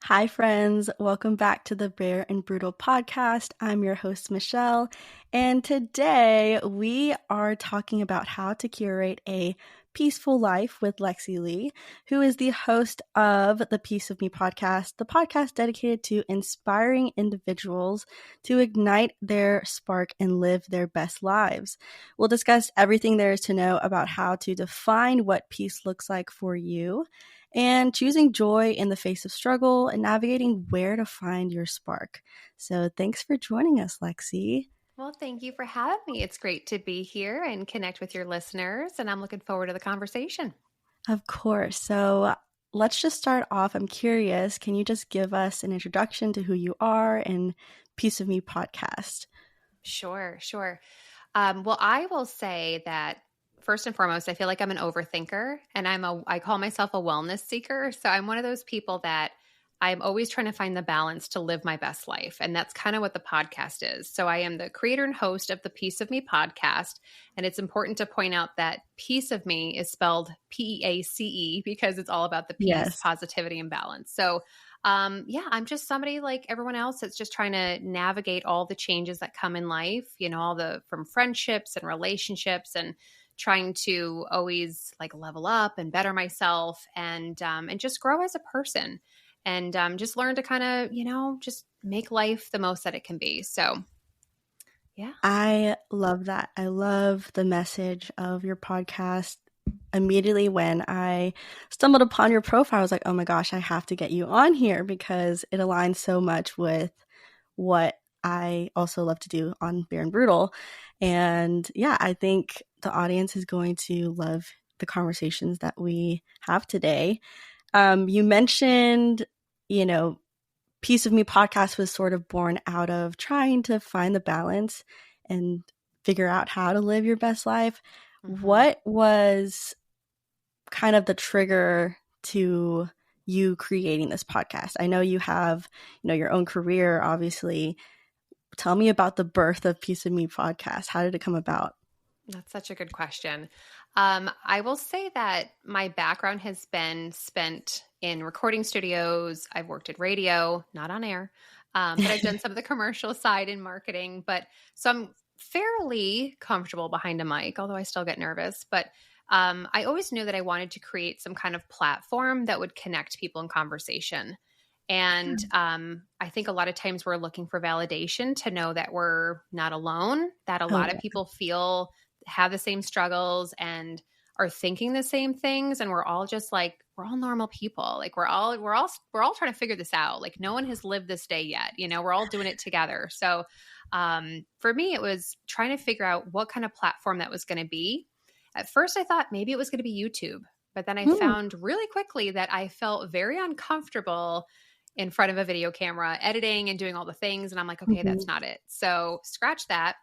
Hi, friends. Welcome back to the Rare and Brutal podcast. I'm your host, Michelle, and today we are talking about how to curate a peaceful life with Lexy Leigh, who is the host of the Piece of Me podcast, the podcast dedicated to inspiring individuals to ignite their spark and live their best lives. We'll discuss everything there is to know about how to define what peace looks like for you and choosing joy in the face of struggle and navigating where to find your spark. So thanks for joining us, Lexy. Well, thank you for having me. It's great to be here and connect with your listeners, and I'm looking forward to the conversation. Of course. So let's just start off. I'm curious, can you just give us an introduction to who you are and Piece of Me podcast? Sure. Well, I will say that first and foremost, I feel like I'm an overthinker, and I call myself a wellness seeker. So I'm one of those people that I'm always trying to find the balance to live my best life. And that's kind of what the podcast is. So I am the creator and host of the Piece of Me podcast. And it's important to point out that Piece of Me is spelled P-E-A-C-E because it's all about the peace, Yes. positivity, and balance. So I'm just somebody like everyone else that's just trying to navigate all the changes that come in life, from friendships and relationships, and trying to always like level up and better myself and just grow as a person and just learn to kind of, just make life the most that it can be. So, yeah. I love that. I love the message of your podcast. Immediately when I stumbled upon your profile, I was like, oh my gosh, I have to get you on here because it aligns so much with what I also love to do on Bare and Brutal. And yeah, I think the audience is going to love the conversations that we have today. You mentioned, Piece of Me podcast was sort of born out of trying to find the balance and figure out how to live your best life. Mm-hmm. What was kind of the trigger to you creating this podcast? I know you have, your own career, obviously. Tell me about the birth of Piece of Me podcast. How did it come about? That's such a good question. I will say that my background has been spent in recording studios. I've worked at radio, not on air, but I've done some of the commercial side in marketing. So I'm fairly comfortable behind a mic, although I still get nervous. But I always knew that I wanted to create some kind of platform that would connect people in conversation. And I think a lot of times we're looking for validation to know that we're not alone, that a lot of people have the same struggles and are thinking the same things. And we're all just like, we're all normal people. Like we're all trying to figure this out. Like no one has lived this day yet. We're all doing it together. So for me, it was trying to figure out what kind of platform that was going to be. At first I thought maybe it was going to be YouTube, but then I found really quickly that I felt very uncomfortable in front of a video camera, editing and doing all the things. And I'm like, okay, that's not it. So scratch that.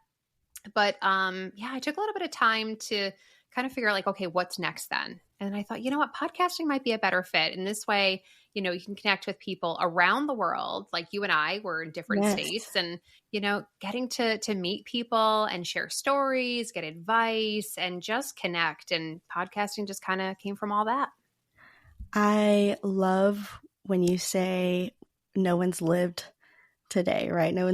But I took a little bit of time to kind of figure out like, okay, what's next then? And I thought, you know what, podcasting might be a better fit. In this way, you can connect with people around the world. Like you and I were in different states and, getting to meet people and share stories, get advice and just connect. And podcasting just kind of came from all that. I love when you say no one's lived today, right? No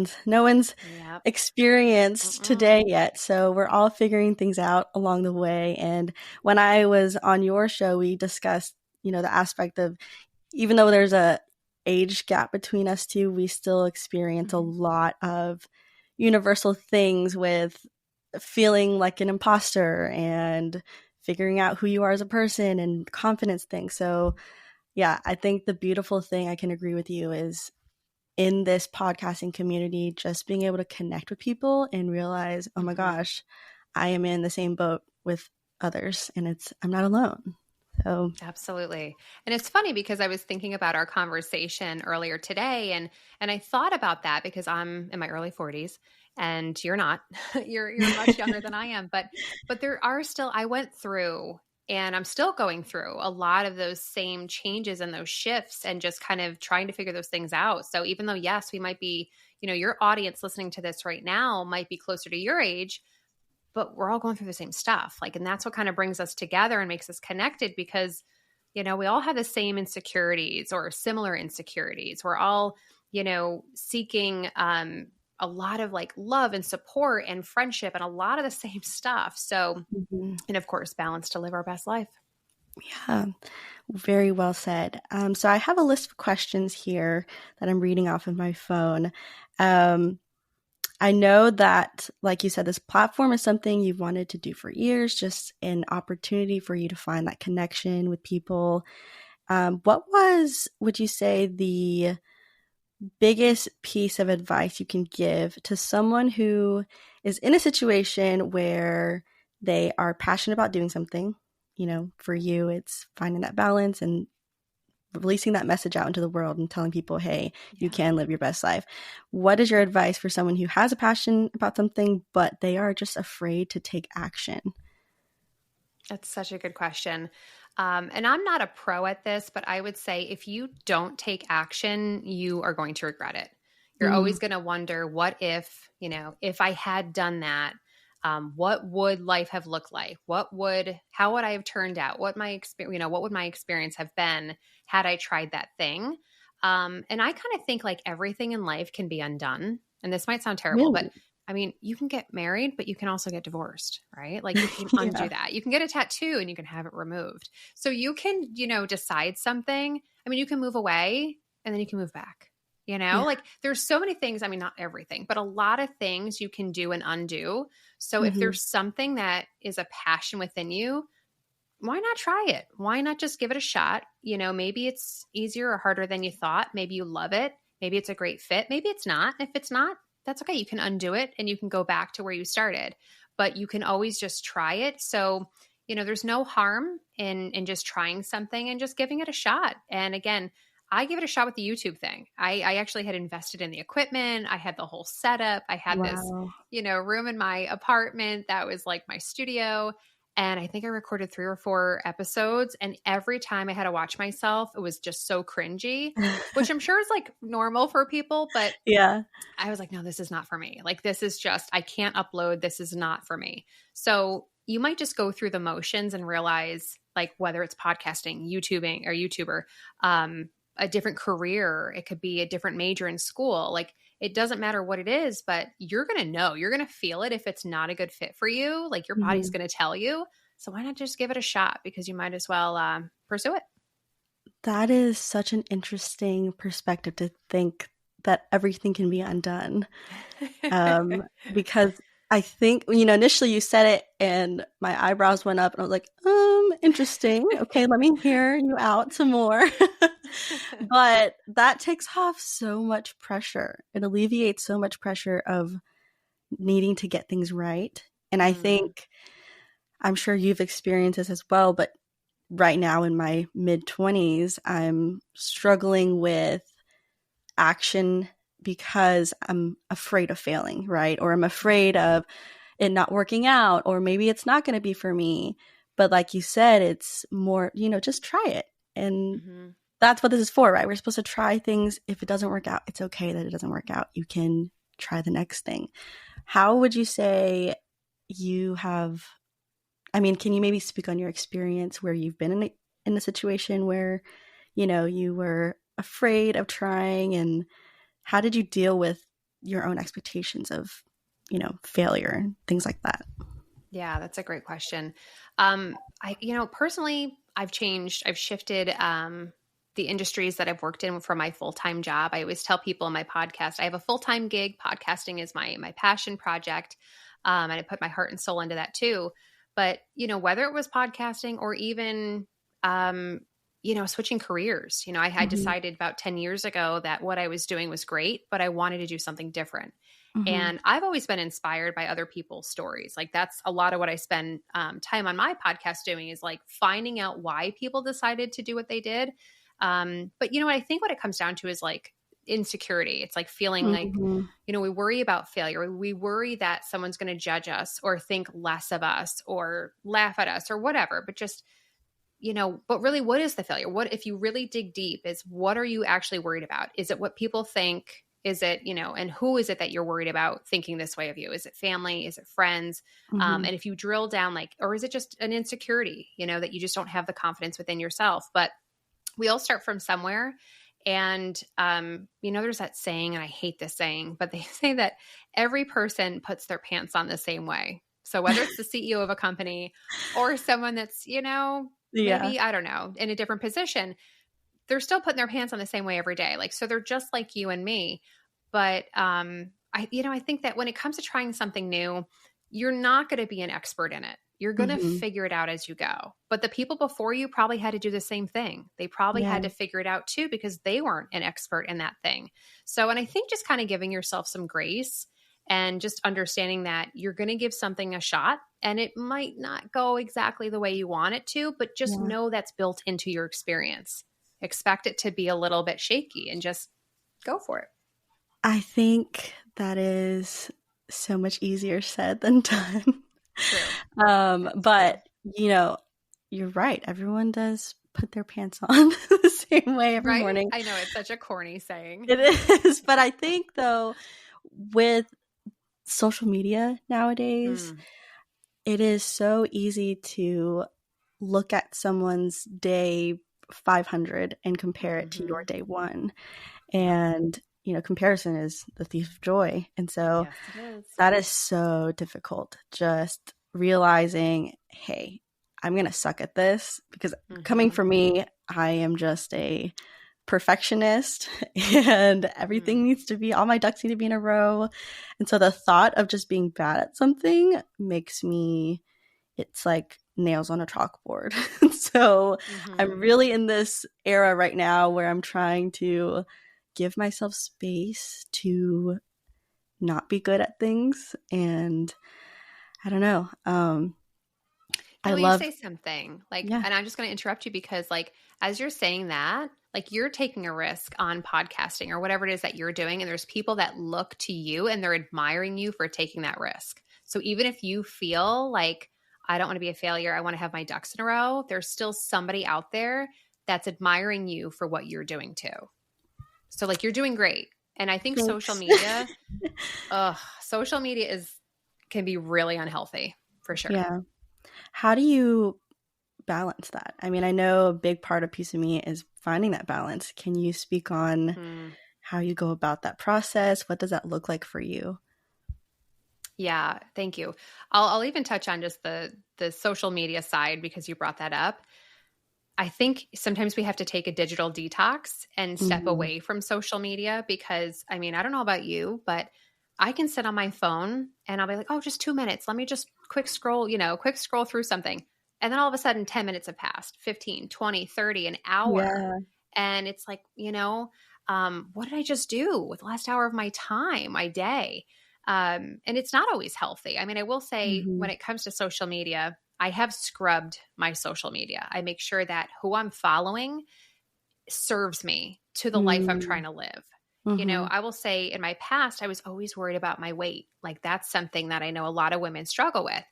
one's experienced today yet. So we're all figuring things out along the way. And when I was on your show, we discussed, the aspect of even though there's a age gap between us two, we still experience a lot of universal things with feeling like an imposter and figuring out who you are as a person and confidence things. So yeah, I think the beautiful thing, I can agree with you, is in this podcasting community, just being able to connect with people and realize, oh my gosh, I am in the same boat with others and I'm not alone. So absolutely. And it's funny because I was thinking about our conversation earlier today and I thought about that because I'm in my early 40s and you're not. you're much younger than I am, but there are still, I went through and I'm still going through a lot of those same changes and those shifts and just kind of trying to figure those things out. So even though, yes, we might be, your audience listening to this right now might be closer to your age, but we're all going through the same stuff. And that's what kind of brings us together and makes us connected because we all have the same insecurities or similar insecurities. We're all, seeking a lot of like love and support and friendship and a lot of the same stuff. So, Mhm. and of course, balance to live our best life. Yeah, very well said. So I have a list of questions here that I'm reading off of my phone. Um, I know that, like you said, this platform is something you've wanted to do for years, just an opportunity for you to find that connection with people. What would you say, the biggest piece of advice you can give to someone who is in a situation where they are passionate about doing something? For you, it's finding that balance and releasing that message out into the world and telling people, hey, you Yeah. can live your best life. What is your advice for someone who has a passion about something, but they are just afraid to take action? That's such a good question. And I'm not a pro at this, but I would say if you don't take action, you are going to regret it. You're Mm, always going to wonder, what if, if I had done that, what would life have looked like? How would I have turned out? What would my experience have been had I tried that thing? And I kind of think like everything in life can be undone. And this might sound terrible, but really? I mean, you can get married, but you can also get divorced, right? Like you can undo Yeah. that. You can get a tattoo and you can have it removed. So you can, decide something. I mean, you can move away and then you can move back. Yeah. Like there's so many things. I mean, not everything, but a lot of things you can do and undo. So if Hmm. there's something that is a passion within you, why not try it? Why not just give it a shot? Maybe it's easier or harder than you thought. Maybe you love it. Maybe it's a great fit. Maybe it's not. If it's not, that's okay. You can undo it and you can go back to where you started, but you can always just try it. So, there's no harm in just trying something and just giving it a shot. And again, I give it a shot with the YouTube thing. I actually had invested in the equipment. I had the whole setup. I had this, Wow. room in my apartment that was like my studio. And I think I recorded 3 or 4 episodes. And every time I had to watch myself, it was just so cringy, which I'm sure is like normal for people. But Yeah. I was like, no, this is not for me. Like, this is just, I can't upload. This is not for me. So you might just go through the motions and realize, like, whether it's podcasting, YouTubing, or YouTuber, a different career, it could be a different major in school. Like, it doesn't matter what it is, but you're going to know, you're going to feel it if it's not a good fit for you. Like, your body's Hmm. going to tell you. So why not just give it a shot? Because you might as well pursue it. That is such an interesting perspective, to think that everything can be undone. Because I think, initially you said it and my eyebrows went up and I was like, interesting. Okay, let me hear you out some more. But that takes off so much pressure. It alleviates so much pressure of needing to get things right. And I Mm, think, I'm sure you've experienced this as well, but right now in my mid 20s, I'm struggling with action because I'm afraid of failing, right? Or I'm afraid mhm, of it not working out, or maybe it's not going to be for me. But like you said, it's more, just try it. And mhm. that's what this is for, right? We're supposed to try things. If it doesn't work out, it's okay that it doesn't work out. You can try the next thing. How would you say you have, I mean, can you maybe speak on your experience where you've been in a situation where, you were afraid of trying, and how did you deal with your own expectations of, failure and things like that? Yeah, that's a great question. Personally, I've shifted the industries that I've worked in for my full-time job. I always tell people in my podcast, I have a full-time gig. Podcasting is my passion project. And I put my heart and soul into that too. But, whether it was podcasting or even, switching careers, I had Mhm. decided about 10 years ago that what I was doing was great, but I wanted to do something different. Mhm. And I've always been inspired by other people's stories. Like that's a lot of what I spend time on my podcast doing, is like finding out why people decided to do what they did. But what I think what it comes down to is like insecurity. It's like feeling like, Mhm. we worry about failure. We worry that someone's going to judge us or think less of us or laugh at us or whatever. But just, but really, what is the failure? What, if you really dig deep, is what are you actually worried about? Is it what people think? Is it, and who is it that you're worried about thinking this way of you? Is it family? Is it friends? Mm-hmm. And if you drill down, like, or is it just an insecurity, that you just don't have the confidence within yourself? But we all start from somewhere. And, there's that saying, and I hate this saying, but they say that every person puts their pants on the same way. So whether it's the CEO of a company or someone that's, Yeah. maybe, I don't know, in a different position, they're still putting their pants on the same way every day. Like, so they're just like you and me. But, I think that when it comes to trying something new, you're not going to be an expert in it. You're going to Mm-hmm. figure it out as you go. But the people before you probably had to do the same thing. They probably Yeah. had to figure it out too, because they weren't an expert in that thing. So, and I think just kind of giving yourself some grace and just understanding that you're going to give something a shot and it might not go exactly the way you want it to, but just Yeah. know that's built into your experience. Expect it to be a little bit shaky and just go for it. I think that is so much easier said than done. True. But you're right. Everyone does put their pants on the same way every Right? morning. I know it's such a corny saying. It is. But I think, though, with social media nowadays, it is so easy to look at someone's day 500 and compare it to your Mm-hmm. day one. Yep. And, comparison is the thief of joy. And so Yes, it is. that is so difficult. Just realizing, hey, I'm going to suck at this because coming Mm-hmm. from me, I am just a perfectionist and everything needs to be, all my ducks need to be in a row. And so the thought of just being bad at something makes me, it's like nails on a chalkboard. So I'm Mm-hmm. really in this era right now where I'm trying to give myself space to not be good at things. And I don't know. I Will you love, say something like, yeah. and I'm just going to interrupt you because, like, as you're saying that, like, you're taking a risk on podcasting or whatever it is that you're doing. And there's people that look to you and they're admiring you for taking that risk. So even if you feel like, I don't want to be a failure, I want to have my ducks in a row, there's still somebody out there that's admiring you for what you're doing too. So, like, you're doing great. And I think Thanks. social media can be really unhealthy for sure. Yeah. How do you balance that? I mean, I know a big part of Piece of Me is finding that balance. Can you speak on Mm. how you go about that process? What does that look like for you? Yeah, thank you. I'll even touch on just the social media side because you brought that up. I think sometimes we have to take a digital detox and step Mm-hmm. away from social media because, I mean, I don't know about you, but I can sit on my phone and I'll be like, oh, just 2 minutes. Let me just quick scroll through something. And then all of a sudden 10 minutes have passed, 15, 20, 30, an hour. Yeah. And it's like, what did I just do with the last hour of my time, my day? And it's not always healthy. I mean, I will say Mm-hmm. when it comes to social media, I have scrubbed my social media. I make sure that who I'm following serves me to the life I'm trying to live. Mm-hmm. I will say in my past, I was always worried about my weight. Like, that's something that I know a lot of women struggle with.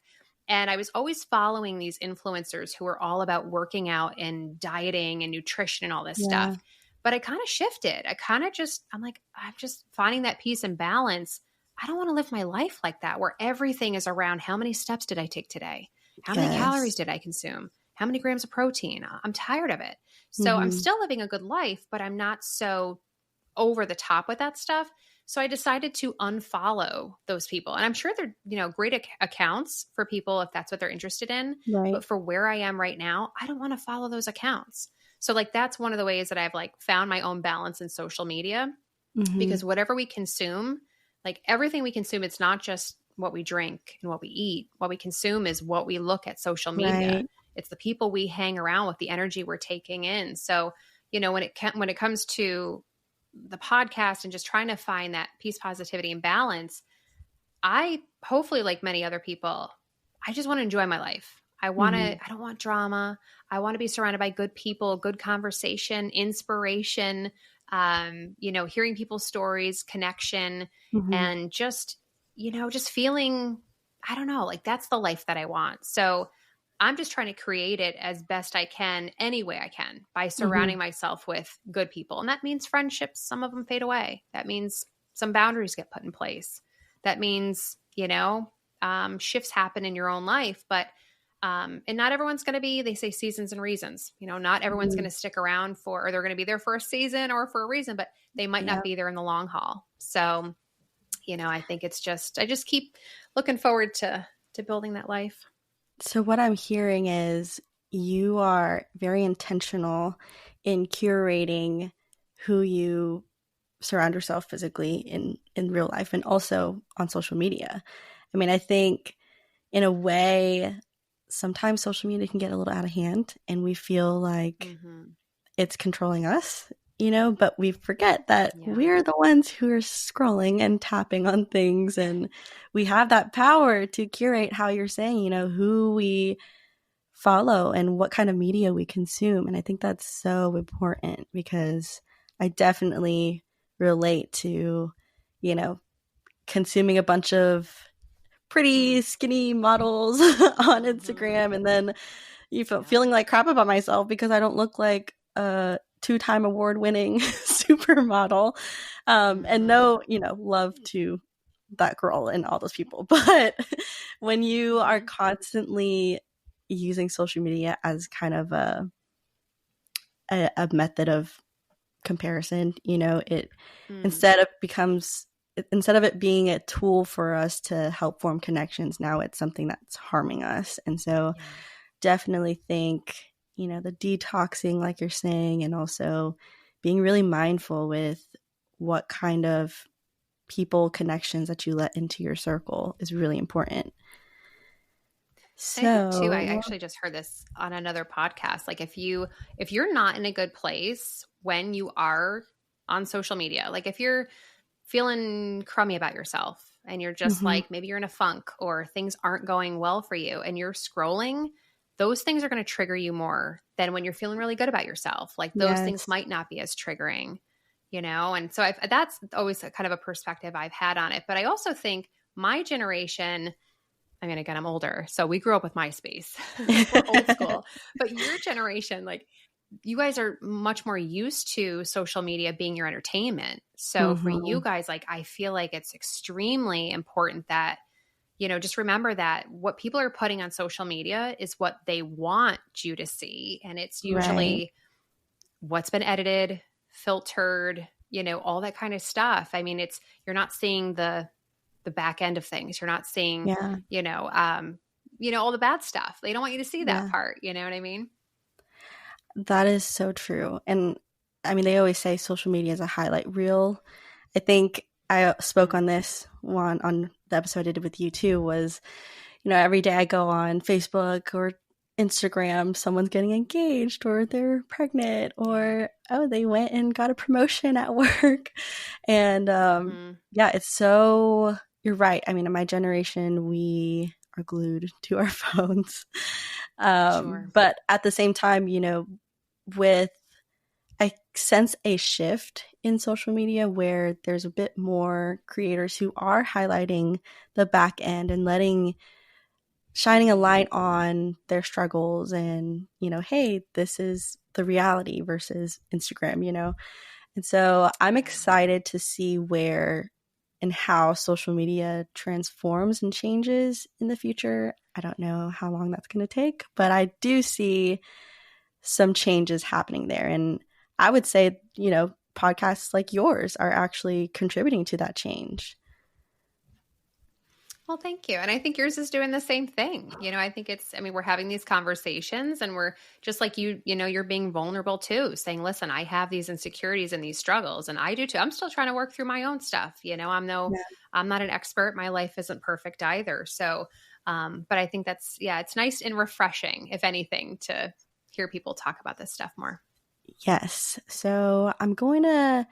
And I was always following these influencers who were all about working out and dieting and nutrition and all this Yeah. stuff. But I kind of shifted. I'm like, I'm just finding that peace and balance. I don't want to live my life like that, where everything is around how many steps did I take today? How many calories Yes. did I consume? How many grams of protein? I'm tired of it. So I'm Mm-hmm. still living a good life, but I'm not so over the top with that stuff. So I decided to unfollow those people. And I'm sure they're, great accounts for people if that's what they're interested in. Right. But for where I am right now, I don't want to follow those accounts. So, like, that's one of the ways that I've, like, found my own balance in social media, Mm-hmm. because whatever we consume, like, everything we consume, it's not just what we drink and what we eat. What we consume is what we look at social media. Right. It's the people we hang around with, the energy we're taking in. So, when it comes to the podcast and just trying to find that peace, positivity, and balance, I hopefully, like many other people, I just want to enjoy my life. Mm-hmm. I don't want drama. I want to be surrounded by good people, good conversation, inspiration, hearing people's stories, connection, Mm-hmm. and just feeling, I don't know, like, that's the life that I want. So I'm just trying to create it as best I can, any way I can, by Mm-hmm. surrounding myself with good people. And that means friendships. Some of them fade away. That means some boundaries get put in place. That means, shifts happen in your own life, but and not everyone's going to be, they say seasons and reasons, not everyone's going Mhm. to stick around or they're going to be there for a season or for a reason, but they might Yeah. not be there in the long haul. So, I think I just keep looking forward to building that life. So what I'm hearing is you are very intentional in curating who you surround yourself physically in real life and also on social media. I mean, I think in a way sometimes social media can get a little out of hand and we feel like Mm-hmm. it's controlling us, but we forget that Yeah. we're the ones who are scrolling and tapping on things, and we have that power to curate how you're saying, who we follow and what kind of media we consume. And I think that's so important because I definitely relate to, you know, consuming a bunch of pretty skinny models on Mm-hmm. Instagram and then feeling like crap about myself because I don't look like a two-time award-winning supermodel. And Mm-hmm. no, love to that girl and all those people. But when you are Mm-hmm. constantly using social media as kind of a method of comparison, it Mm. instead of becomes instead of it being a tool for us to help form connections, now it's something that's harming us. And so Yeah. definitely think, the detoxing, like you're saying, and also being really mindful with what kind of people connections that you let into your circle is really important. And I think too, I So, actually just heard this on another podcast. Like if you're not in a good place when you are on social media, like if you're feeling crummy about yourself and you're just mhm, like maybe you're in a funk or things aren't going well for you and you're scrolling, those things are going to trigger you more than when you're feeling really good about yourself. Like those things yes. might not be as triggering, And so that's always a kind of a perspective I've had on it. But I also think my generation, I mean, again, I'm older, so we grew up with MySpace. We're old school. But your generation, like, you guys are much more used to social media being your entertainment. So for you Mhm, guys, like, I feel like it's extremely important that, just remember that what people are putting on social media is what they want you to see. And it's right. usually what's been edited, filtered, all that kind of stuff. I mean, you're not seeing the back end of things. You're not seeing, Yeah, all the bad stuff. They don't want you to see that yeah. part. You know what I mean? That is so true. And I mean, they always say social media is a highlight reel. I think I spoke Mm, on this one on the episode I did with you too, was, every day I go on Facebook or Instagram, someone's getting engaged or they're pregnant yeah. or, oh, they went and got a promotion at work. And Hmm. yeah, it's so, you're right. I mean, in my generation, we are glued to our phones. Sure. But at the same time, with I sense a shift in social media where there's a bit more creators who are highlighting the back end and shining a light on their struggles and, hey, this is the reality versus Instagram. And so I'm Yeah. excited to see where and how social media transforms and changes in the future. I don't know how long that's going to take, but I do see some changes happening there. And I would say, podcasts like yours are actually contributing to that change. Well, thank you. And I think yours is doing the same thing. I think I mean, we're having these conversations and we're just like you're being vulnerable too, saying, listen, I have these insecurities and these struggles and I do too. I'm still trying to work through my own stuff. Yeah. I'm not an expert. My life isn't perfect either. So, but I think it's nice and refreshing, if anything, to hear people talk about this stuff more. Yes. So I'm going to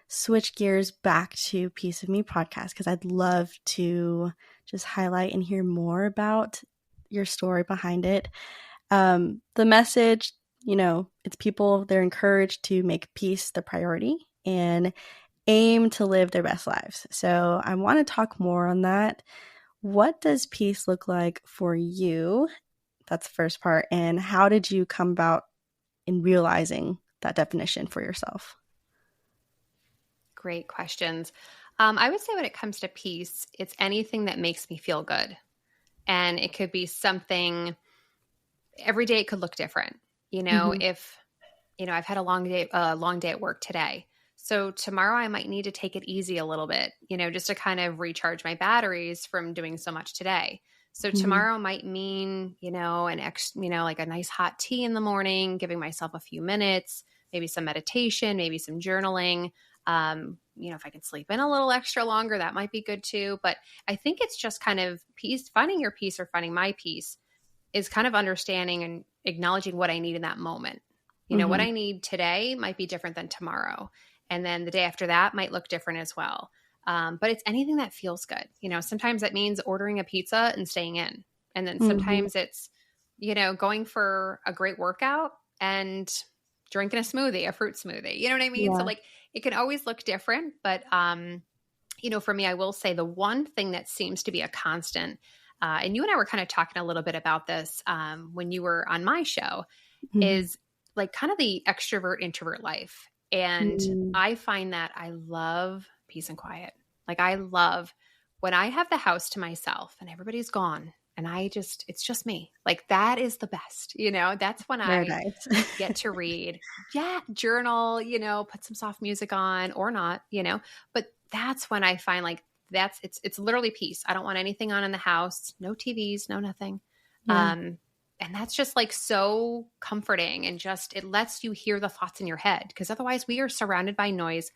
switch gears back to Piece of Me podcast because I'd love to just highlight and hear more about your story behind it. The message, it's people, they're encouraged to make peace the priority and aim to live their best lives. So I want to talk more on that. What does peace look like for you? That's the first part. And how did you come about in realizing that definition for yourself? Great questions. I would say when it comes to peace, it's anything that makes me feel good. And it could be something every day, it could look different. Mm-hmm. If, I've had a long day at work today. So tomorrow I might need to take it easy a little bit, just to kind of recharge my batteries from doing so much today. So Mm-hmm. tomorrow might mean, like a nice hot tea in the morning, giving myself a few minutes, maybe some meditation, maybe some journaling. If I can sleep in a little extra longer, that might be good too. But I think it's just kind of peace, finding your peace or finding my peace is kind of understanding and acknowledging what I need in that moment. What Mm-hmm. I need today might be different than tomorrow. And then the day after that might look different as well. But it's anything that feels good. Sometimes that means ordering a pizza and staying in. And then Mm-hmm. sometimes it's, going for a great workout and drinking a smoothie, a fruit smoothie. You know what I mean? So Yeah. like it can always look different. But, for me, I will say the one thing that seems to be a constant, and you and I were kind of talking a little bit about this when you were on my show, Mm-hmm. is like kind of the extrovert introvert life. And I find that I love peace and quiet. Like I love when I have the house to myself and everybody's gone and it's just me. Like that is the best, that's when I Paradise. get to read, yeah, journal, put some soft music on or not, but that's when I find like it's literally peace. I don't want anything on in the house, no TVs, no nothing. Yeah. Um, and that's just like so comforting and just it lets you hear the thoughts in your head because otherwise we are surrounded by noise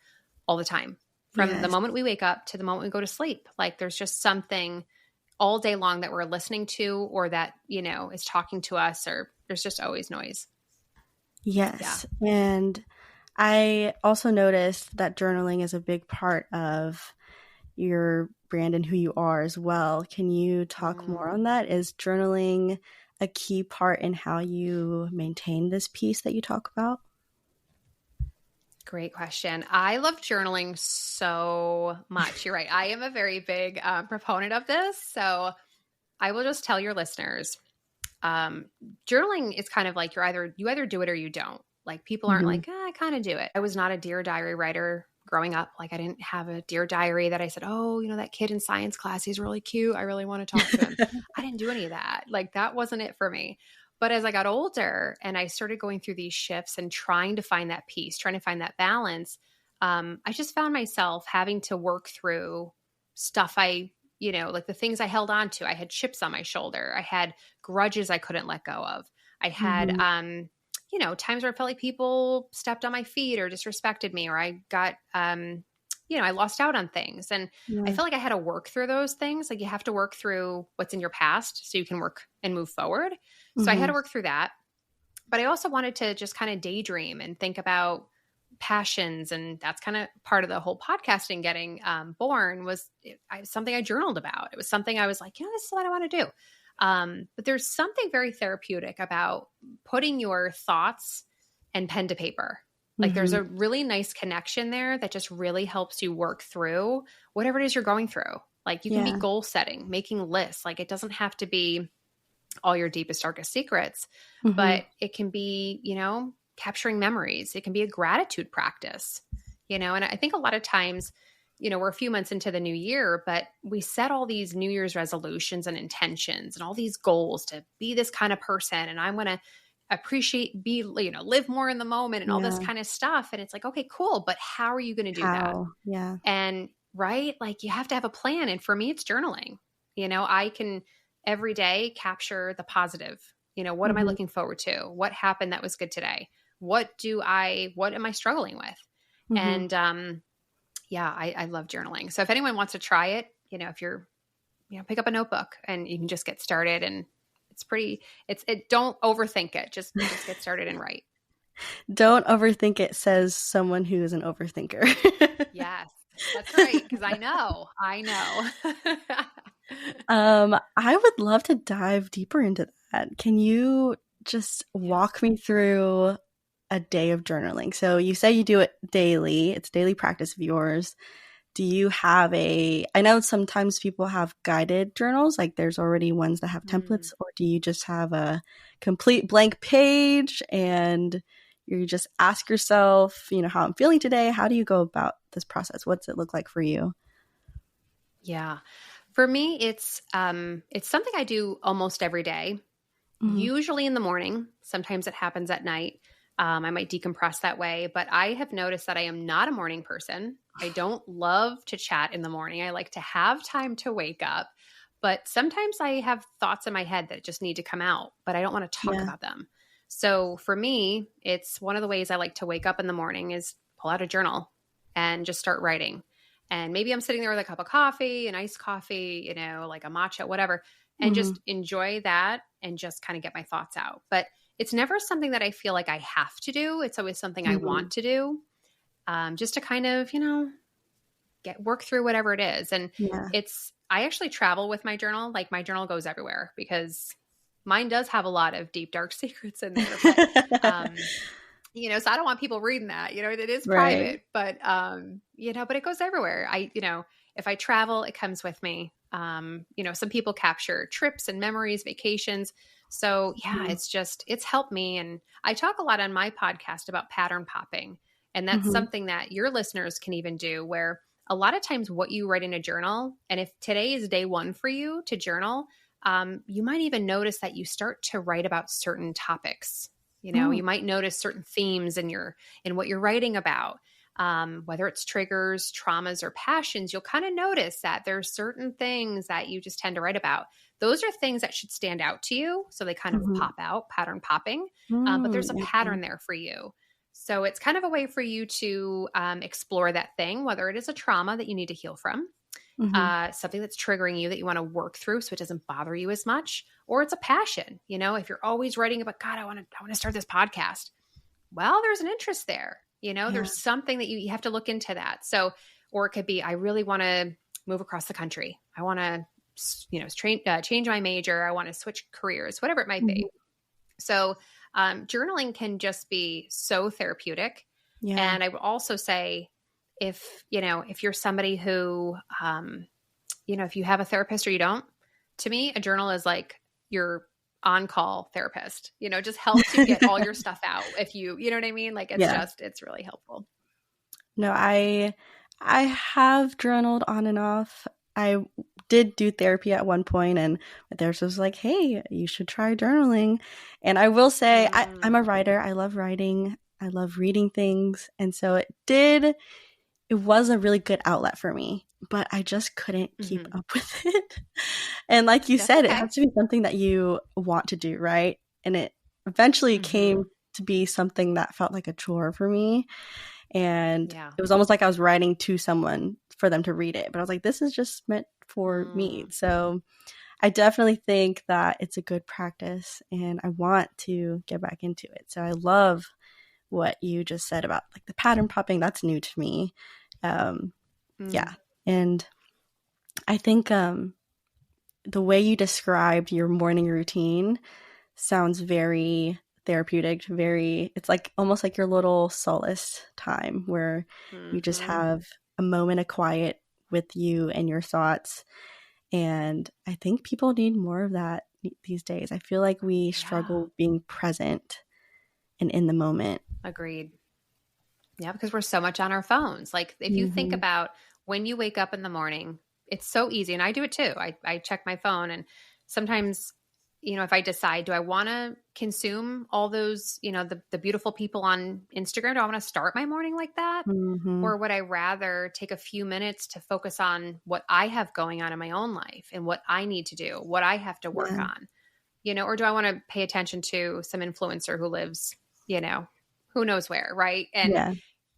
all the time from the Yes. moment we wake up to the moment we go to sleep. Like there's just something all day long that we're listening to or that, is talking to us or there's just always noise. Yeah. Yes. And I also noticed that journaling is a big part of your brand and who you are as well. Can you talk more Mm. on that? Is journaling a key part in how you maintain this peace that you talk about? Great question. I love journaling so much. You're right. I am a very big proponent of this. So I will just tell your listeners um, journaling is kind of like you either do it or you don't. Like people aren't Mm-hmm. like, I kind of do it. I was not a Dear Diary writer growing up. Like I didn't have a Dear Diary that I said, oh, that kid in science class, he's really cute. I really want to talk to him. I didn't do any of that. Like that wasn't it for me. But as I got older and I started going through these shifts and trying to find that peace, trying to find that balance, I just found myself having to work through stuff like the things I held on to. I had chips on my shoulder. I had grudges I couldn't let go of. I had, Mm-hmm. times where I felt like people stepped on my feet or disrespected me, or I got, I lost out on things. And I Yeah. felt like I had to work through those things. Like you have to work through what's in your past so you can work and move forward. So I had Mm-hmm. to work through that. But I also wanted to just kind of daydream and think about passions. And that's kind of part of the whole podcasting getting born was something I journaled about. It was something I was like, this is what I want to do. But there's something very therapeutic about putting your thoughts and pen to paper. Like there's Mm-hmm. a really nice connection there that just really helps you work through whatever it is you're going through. Like you can be Yeah. goal setting, making lists. Like it doesn't have to be all your deepest, darkest secrets, Mm-hmm. but it can be, capturing memories. It can be a gratitude practice, and I think a lot of times, we're a few months into the new year, but we set all these New Year's resolutions and intentions and all these goals to be this kind of person. And I'm going to live more in the moment and all this Yeah. kind of stuff. And it's like, okay, cool. But how are you going to do that? How? Yeah. And right, like you have to have a plan. And for me, it's journaling. I can every day capture the positive. What am I Mm-hmm. looking forward to? What happened that was good today? What am I struggling with? Mm-hmm. And yeah, I love journaling. So if anyone wants to try it, if you're, pick up a notebook and you can just get started and don't overthink it. Just get started and write. Don't overthink it, says someone who is an overthinker. Yes, that's right. Because I know. I would love to dive deeper into that. Can you just Yeah. walk me through a day of journaling? So you say you do it daily. It's a daily practice of yours. Do you have I know sometimes people have guided journals, like there's already ones that have Mm. templates, or do you just have a complete blank page and you just ask yourself, how I'm feeling today? How do you go about this process? What's it look like for you? Yeah. For me, it's something I do almost every day, Mm-hmm. usually in the morning. Sometimes it happens at night. I might decompress that way, but I have noticed that I am not a morning person. I don't love to chat in the morning. I like to have time to wake up, but sometimes I have thoughts in my head that just need to come out, but I don't want to talk Yeah. about them. So for me, it's one of the ways I like to wake up in the morning is pull out a journal and just start writing. And maybe I'm sitting there with a cup of coffee, an iced coffee, like a matcha, whatever, and Mm-hmm. just enjoy that and just kind of get my thoughts out. But it's never something that I feel like I have to do. It's always something I Mm-hmm. want to do, just to kind of, get work through whatever it is. And Yeah. I actually travel with my journal. Like my journal goes everywhere because mine does have a lot of deep, dark secrets in there. But, so I don't want people reading that, it is Right. private, but it goes everywhere. If I travel, it comes with me. Some people capture trips and memories, vacations. So yeah, Mm-hmm. it's helped me. And I talk a lot on my podcast about pattern popping. And that's Mm-hmm. something that your listeners can even do where a lot of times what you write in a journal, and if today is day one for you to journal, you might even notice that you start to write about certain topics. You might notice certain themes in what you're writing about. Whether it's triggers, traumas, or passions, you'll kind of notice that there's certain things that you just tend to write about. Those are things that should stand out to you. So they kind of Mm-hmm. pop out, pattern popping. But there's a Okay. pattern there for you. So it's kind of a way for you to explore that thing, whether it is a trauma that you need to heal from, Mm-hmm. something that's triggering you that you want to work through so it doesn't bother you as much, or it's a passion. If you're always writing about, God, I want to start this podcast. Well, there's an interest there. Yeah. There's something that you have to look into that. So, or it could be, I really want to move across the country. I want to, change my major. I want to switch careers, whatever it might Mm-hmm. be. So, journaling can just be so therapeutic. Yeah. And I would also say, if you're somebody who, if you have a therapist or you don't, to me, a journal is like your on-call therapist, just helps you get all your stuff out. If you know what I mean? Like Yeah. it's really helpful. No, I have journaled on and off. I did do therapy at one point, and my therapist was like, "Hey, you should try journaling." And I will say, I'm a Mm. writer. I love writing. I love reading things, and so it was a really good outlet for me, but I just couldn't keep Mm-hmm. up with it. And like you That's said, it okay. has to be something that you want to do, right? And it eventually Mm-hmm. came to be something that felt like a chore for me. And Yeah. it was almost like I was writing to someone for them to read it. But I was like, this is just meant for me. Mm. So I definitely think that it's a good practice and I want to get back into it. So I love what you just said about like the pattern popping. That's new to me. Um, Mm. yeah. And I think the way you described your morning routine sounds very therapeutic, it's like almost like your little solace time where you just Mm-hmm. have a moment of quiet with you and your thoughts. And I think people need more of that these days. I feel like we Yeah. struggle being present and in the moment. Agreed. Yeah, because we're so much on our phones. Like if you think Mm-hmm. about when you wake up in the morning, it's so easy. And I do it too. I check my phone and sometimes, if I decide, do I want to consume all those, the beautiful people on Instagram? Do I want to start my morning like that? Mm-hmm. Or would I rather take a few minutes to focus on what I have going on in my own life and what I need to do, what I have to work Yeah. on, or do I want to pay attention to some influencer who lives, who knows where, right? And Yeah.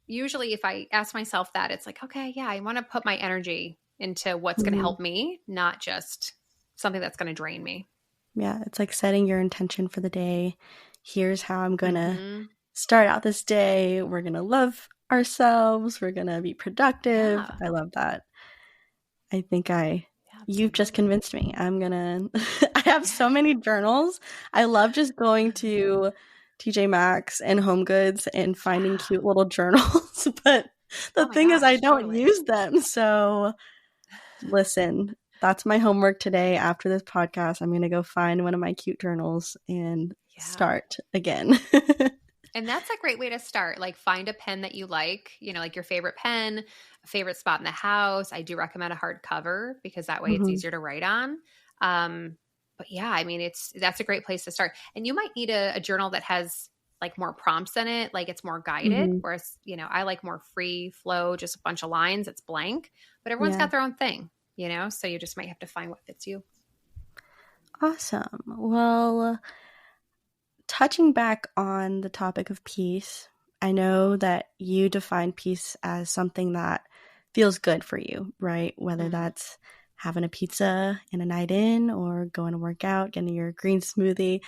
usually if I ask myself that, it's like, okay, yeah, I want to put my energy into what's going to Mm-hmm. help me, not just something that's going to drain me. Yeah. It's like setting your intention for the day. Here's how I'm going to Mm-hmm. start out this day. We're going to love ourselves. We're going to be productive. Yeah, I love that. I think you've just absolutely. convinced me. I'm gonna, I have so many journals. I love just going to TJ Maxx and Home Goods and finding Yeah. cute little journals. But the Oh my thing is, I gosh, don't totally. use them. So listen, that's my homework today. After this podcast, I'm gonna go find one of my cute journals and Yeah. start again. And that's a great way to start. Like find a pen that you like, like your favorite pen, a favorite spot in the house. I do recommend a hardcover because that way it's Mhm. easier to write on. But yeah, I mean, that's a great place to start. And you might need a journal that has like more prompts in it, like it's more guided. Mhm. Whereas, I like more free flow, just a bunch of lines. It's blank, but everyone's Yeah. got their own thing, so you just might have to find what fits you. Awesome. Well, touching back on the topic of peace, I know that you define peace as something that feels good for you, right? Whether Mm, that's having a pizza and a night in or going to work out, getting your green smoothie.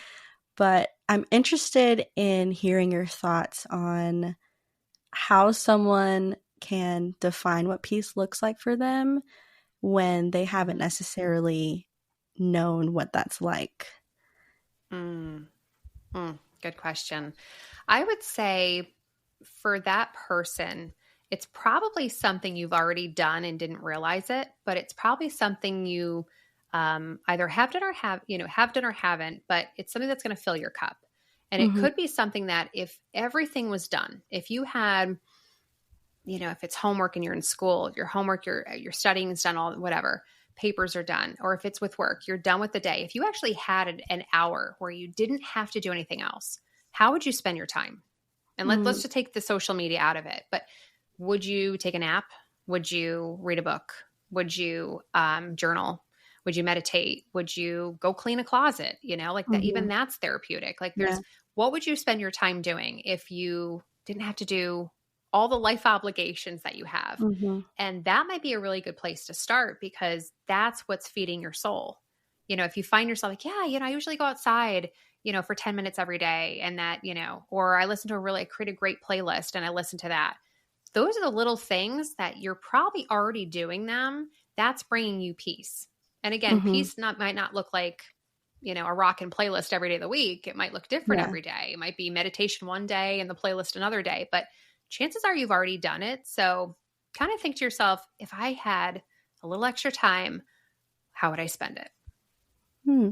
But I'm interested in hearing your thoughts on how someone can define what peace looks like for them when they haven't mm, necessarily known what that's like. mm, good question. I would say for that person, it's probably something you've already done and didn't realize it, but it's probably something you either have done or have done or haven't, but it's something that's going to fill your cup. And it Mm-hmm. could be something that if everything was done, if you had, if it's homework and you're in school, your homework, your studying is done, all whatever, papers are done, or if it's with work, you're done with the day. If you actually had an hour where you didn't have to do anything else, how would you spend your time? And let's just take the social media out of it. But would you take a nap? Would you read a book? Would you journal? Would you meditate? Would you go clean a closet? Like that, even Mm-hmm. that's therapeutic. Like Yeah. what would you spend your time doing if you didn't have to do all the life obligations that you have? Mm-hmm. And that might be a really good place to start because that's what's feeding your soul. If you find yourself like, yeah, I usually go outside, for 10 minutes every day and that, or I listen to I create a great playlist and I listen to that. Those are the little things that you're probably already doing them. That's bringing you peace. And again, Mm-hmm. peace might not look like, a rockin' playlist every day of the week. It might look different Yeah. every day. It might be meditation one day and the playlist another day, but chances are you've already done it. So kind of think to yourself, if I had a little extra time, how would I spend it? Hmm.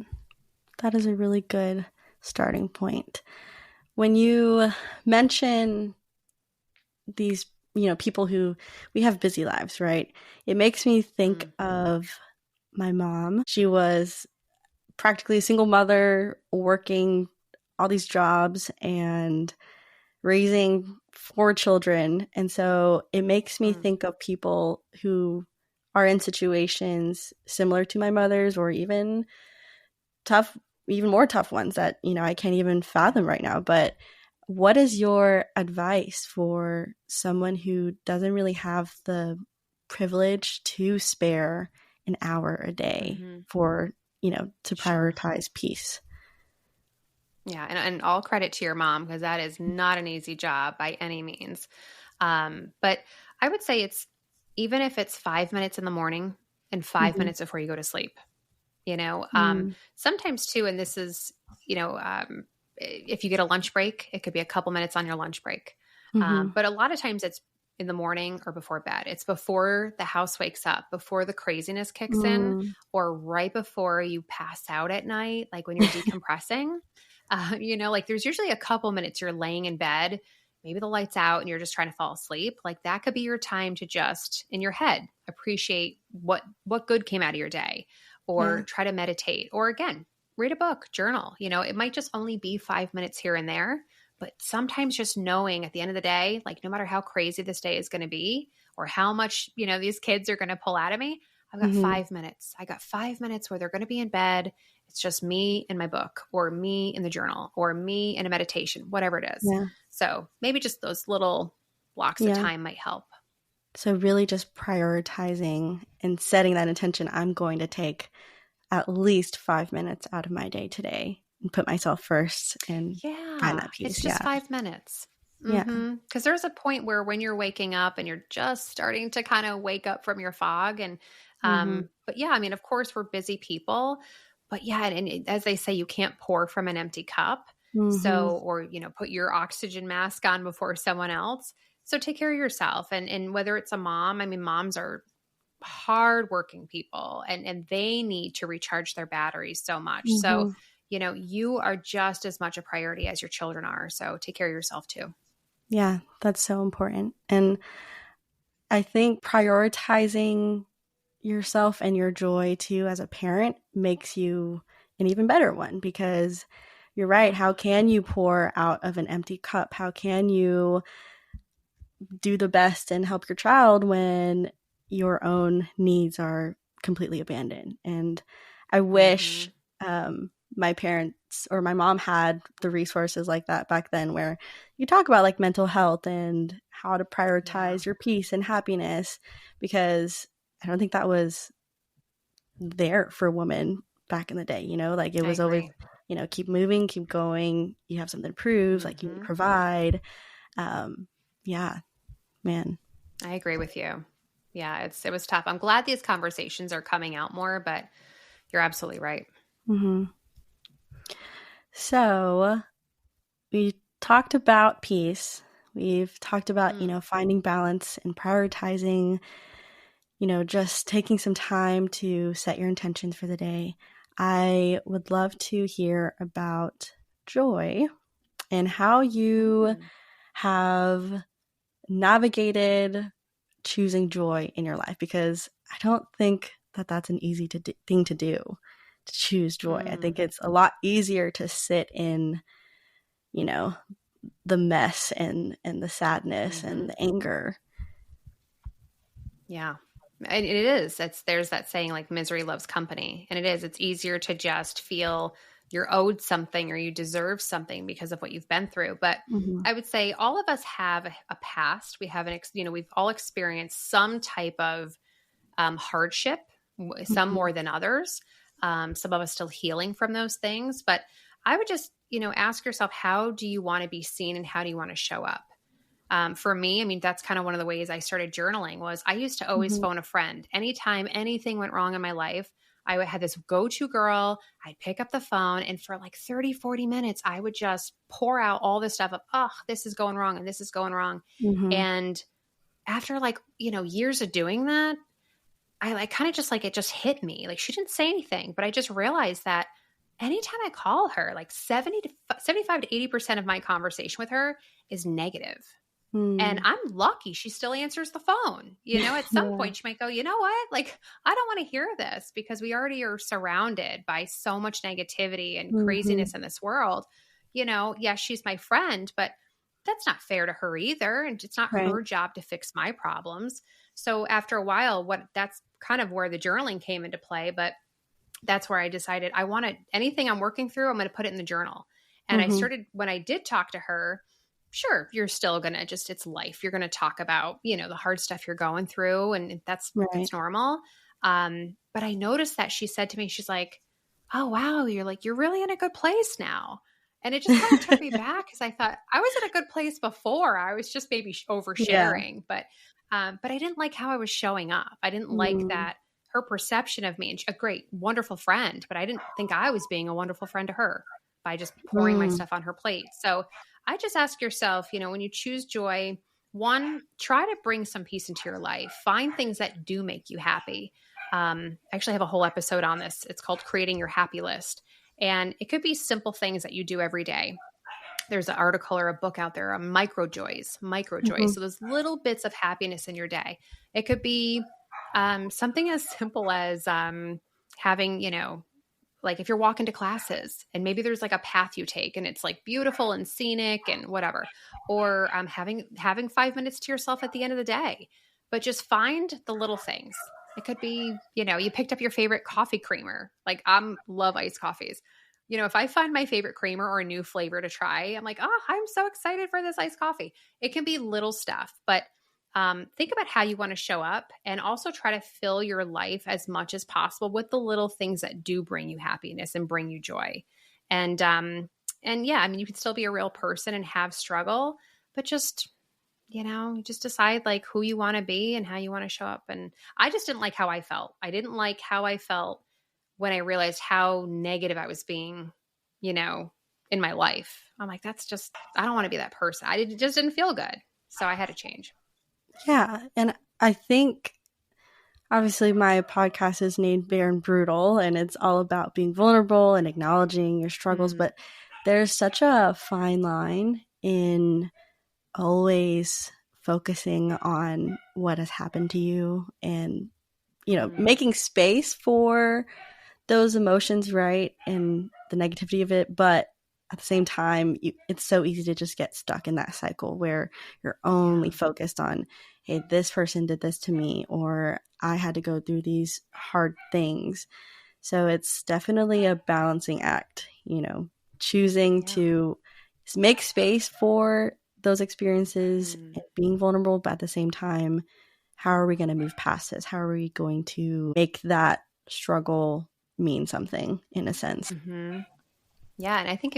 That is a really good starting point. When you mention these, people who we have busy lives, right? It makes me think Mm, of my mom. She was practically a single mother working all these jobs and raising four children. And so it makes me mm, think of people who are in situations similar to my mother's or even tough, even more tough ones that, I can't even yeah. fathom right now. But what is your advice for someone who doesn't really have the privilege to spare an hour a day Hmm. for, to Sure. prioritize peace? Yeah. And all credit to your mom because that is not an easy job by any means. But I would say it's even if it's 5 minutes in the morning and 5 minutes before you go to sleep, Mm-hmm. sometimes too, and this is, if you get a lunch break, it could be a couple minutes on your lunch break. Mm-hmm. But a lot of times it's in the morning or before bed. It's before the house wakes up, before the craziness kicks in, Mm. or right before you pass out at night, like when you're decompressing. Like there's usually a couple minutes you're laying in bed, maybe the light's out and you're just trying to fall asleep. Like that could be your time to just in your head appreciate what good came out of your day or Yeah. try to meditate or again, read a book, journal. It might just only be 5 minutes here and there, but sometimes just knowing at the end of the day, like no matter how crazy this day is going to be or how much, these kids are going to pull out of me, I've got Mm-hmm. 5 minutes. I got 5 minutes where they're going to be in bed. It's just me and my book or me in the journal or me in a meditation, whatever it is. Yeah. So maybe just those little blocks of Yeah. time might help. So really just prioritizing and setting that intention. I'm going to take at least 5 minutes out of my day today and put myself first and find Yeah, that it's peace. just Yeah. 5 minutes. Yeah. Because there's a point where when you're waking up and you're just starting to kind of wake up from your fog, and Mm-hmm. but yeah, I mean, of course, we're busy people, but yeah, and as they say, you can't pour from an empty cup. Mm-hmm. So, or put your oxygen mask on before someone else. So take care of yourself, and whether it's a mom, I mean, moms are hardworking people, and they need to recharge their batteries so much. So Mm-hmm. you are just as much a priority as your children are. So take care of yourself too. Yeah, that's so important. And I think prioritizing yourself and your joy too as a parent makes you an even better one, because you're right. How can you pour out of an empty cup? How can you do the best and help your child when your own needs are completely abandoned? And I wish my parents or my mom had the resources like that back then, where you talk about like mental health and how to Yeah, prioritize your peace and happiness, because I don't think that was there for women back in the day. Like it I was always, agree. keep moving, keep going, you have something to prove, like you need to Hmm. provide. um yeah, man. I agree with you. Yeah, it was tough. I'm glad these conversations are coming out more, but you're absolutely right. Hmm. So we talked about peace. We've talked about, Mm. finding balance and prioritizing, just taking some time to set your intentions for the day. I would love to hear about joy and how you Mm. have navigated choosing joy in your life, because I don't think that that's an easy thing to do, to choose joy. I Mm. think it's a lot easier to sit in, you know, the mess and the sadness Hmm. and the anger. Yeah. And it is. There's that saying like misery loves company. And it is. It's easier to just feel you're owed something or you deserve something because of what you've been through. But Mm-hmm. I would say all of us have a past. We have we've all experienced some type of hardship, some Mm-hmm. more than others. Some of us still healing from those things. But I would just, ask yourself, how do you want to be seen and how do you want to show up? For me, I mean, that's kind of one of the ways I started journaling. Was I used to always Mm-hmm. phone a friend. Anytime anything went wrong in my life, I had this go-to girl. I'd pick up the phone and for like 30, 40 minutes, I would just pour out all this stuff of, oh, this is going wrong and this is going wrong. Mm-hmm. And after like, years of doing that, I like kind of just like it just hit me. Like she didn't say anything, but I just realized that anytime I call her, like 75 to 80% of my conversation with her is negative. And Mm. I'm lucky she still answers the phone. At some Yeah. point she might go, you know what? Like, I don't want to hear this because we already are surrounded by so much negativity and Mm-hmm. craziness in this world. Yes, she's my friend, but that's not fair to her either. And it's not Right. her job to fix my problems. So after a while, that's kind of where the journaling came into play. But that's where I decided I want to, anything I'm working through, I'm going to put it in the journal. And I Mm-hmm. started, when I did talk to her, sure, you're still going to it's life. You're going to talk about, the hard stuff you're going through. And Right. that's normal. But I noticed that she said to me, she's like, oh, wow, you're really in a good place now. And it just kind of took me back because I thought I was in a good place before. I was just maybe Yeah. oversharing, but I didn't like how I was showing up. I didn't like Mm. that her perception of me, and a great, wonderful friend, but I didn't think I was being a wonderful friend to her by just pouring my Mm. stuff on her plate. So I just ask yourself, when you choose joy, one, try to bring some peace into your life. Find things that do make you happy. I actually have a whole episode on this. It's called Creating Your Happy List. And it could be simple things that you do every day. There's an article or a book out there, micro joys, micro joys. Mhm. So those little bits of happiness in your day. It could be something as simple as having, like if you're walking to classes and maybe there's like a path you take and it's like beautiful and scenic and whatever, or having 5 minutes to yourself at the end of the day. But just find the little things. It could be, you picked up your favorite coffee creamer. Like love iced coffees. If I find my favorite creamer or a new flavor to try, I'm like, oh, I'm so excited for this iced coffee. It can be little stuff, but think about how you want to show up and also try to fill your life as much as possible with the little things that do bring you happiness and bring you joy. And yeah, I mean, you can still be a real person and have struggle, but just, you just decide like who you want to be and how you want to show up. And I just didn't like how I felt. I didn't like how I felt when I realized how negative I was being, in my life. I'm like, I don't want to be that person. It just didn't feel good. So I had to change. Yeah, and I think obviously my podcast is named Bare and Brutal, and it's all about being vulnerable and acknowledging your struggles. Mm, But there's such a fine line in always focusing on what has happened to you and, mm, making space for those emotions, right? And the negativity of it. But at the same time, it's so easy to just get stuck in that cycle where you're only yeah. focused on, hey, this person did this to me, or I had to go through these hard things. So it's definitely a balancing act, choosing Yeah. to make space for those experiences Mm, and being vulnerable, but at the same time, how are we going to move past this? How are we going to make that struggle mean something in a sense? mm-hmm. Yeah. And I think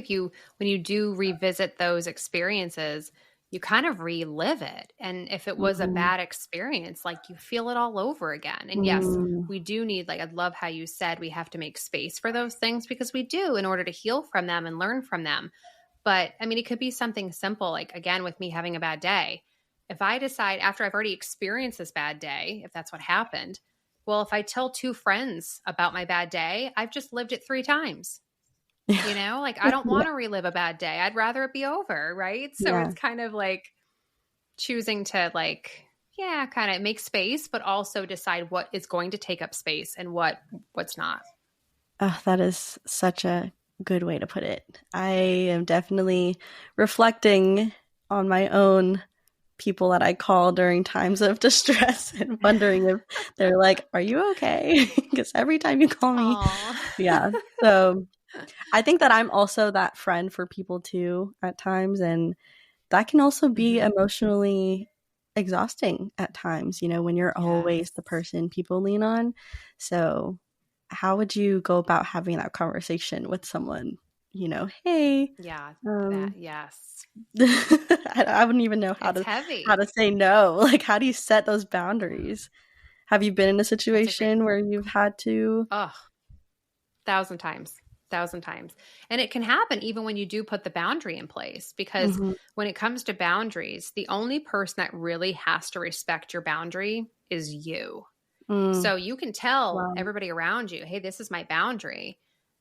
when you do revisit those experiences, you kind of relive it. And if it was a Mm-hmm. bad experience, like you feel it all over again. And yes, Mm, we do need, like, I love how you said we have to make space for those things because we do in order to heal from them and learn from them. But I mean, it could be something simple, like again, with me having a bad day. If I decide after I've already experienced this bad day, if that's what happened, well, if I tell two friends about my bad day, I've just lived it three times. Like I don't yeah, want to relive a bad day. I'd rather it be over. Right. So yeah. it's kind of like choosing to, like, yeah, kind of make space, but also decide what is going to take up space and what's not. Oh, that is such a good way to put it. I am definitely reflecting on my own people that I call during times of distress and wondering if they're like, "Are you okay?" Because every time you call me, Aw. yeah. So I think that I'm also that friend for people too at times, and that can also be Hmm. emotionally exhausting at times, when you're always Yes. the person people lean on. So, how would you go about having that conversation with someone? Hey, Yeah. That, um, yes. I wouldn't even know how It's to how heavy. to say no. Like, how do you set those boundaries? Have you been in a That's a great, situation where you've had to? oh, thousand times, thousand times. And it can happen even when you do put the boundary in place, because Mhm. when it comes to boundaries, the only person that really has to respect your boundary is you. Mm, So you can tell wow. everybody around you, hey, this is my boundary.